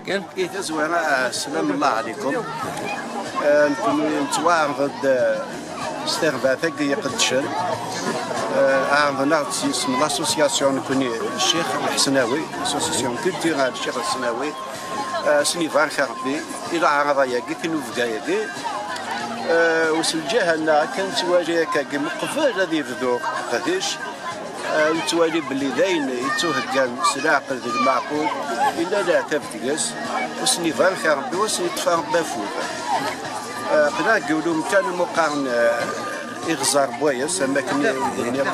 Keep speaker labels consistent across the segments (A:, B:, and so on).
A: كي تزويرة السلام الله عليكم. نكون نتواعد استغباثك يقدشن عندنا اسم لاسوسياسيون نكوني الشيخ الحسناوي، اسوسياسيون كولتورال الشيخ الحسناوي سنيفان خربي الى عرضايا كي نوفكايا وسجاها لنا كان تواجه كاكي مقفل الذي يبدو قديش نتوالي باللي داين يتوهقان سلاقل ذي المعقول الا لا تفتقس وسنيفان خربي وسنتفاهم بافوق قنا نقولوا كان مقارن إغزار بويس أماكن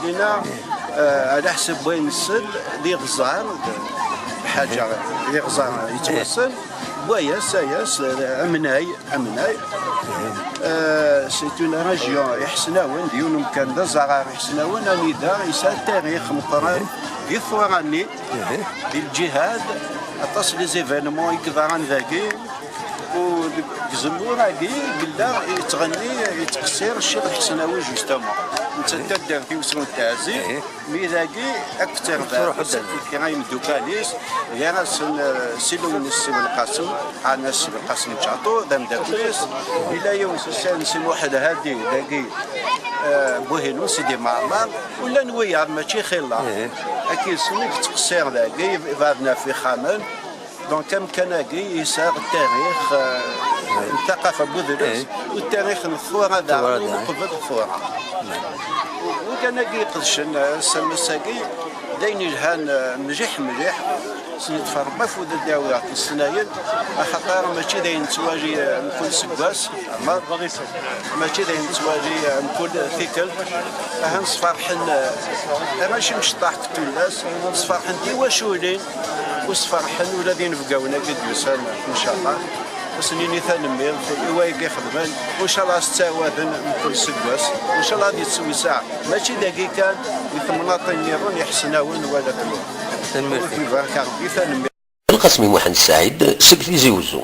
A: لنا على حسب وين السل لإغزار حاجة لإغزار يتوصل بويس ياس أمناي سيت اون ريجيون يحسناون ديون كان ذا زغار يحسناون اني ذا يسال تاريخ مقرن في الثوراني للجهاد اتصل لي زيفينمون يكبران ذاكي وزمورا كي قلنا يتغني يتقصير الشيخ الحسناوي جوستومون انت تدير في وسط التعزيز ميداكي اكثر كي غيمدو كاليس يا ناس سيلون السي بالقاسم عندنا السي بالقاسم تشاطو دام داكليس الى يوم سي واحد هادي داكي بوهينو سيدي معمر ولا نويا ماشي خيلا اكيد سميك تقصير داكي بعدنا في خامل دونك كان يساق التاريخ الثقافه بوذلس والتاريخ الثوره هذا وقبل الثوره وكان يقدشن سمساكي داين الهان مليح سنتفرج ما فود الدعوات السنايل خاطر ماشي داين تواجي كل سكواس ماشي داين تواجي كل ثيكل نصفرحن ماشي مش طاح كل الناس نصفرحن ديواشولين وصفرحن ولادين فقاونا قد يسال ان شاء الله وسنيني ثانمير وايقي خدمان وان شاء الله استعواذن من كل سكواس وان شاء الله غادي تسوي ساعه ماشي داكي كان يثمناطي نيرون يحسناون ولا كلهم
B: القسمي محمد السعيد سكرتير زيوزو.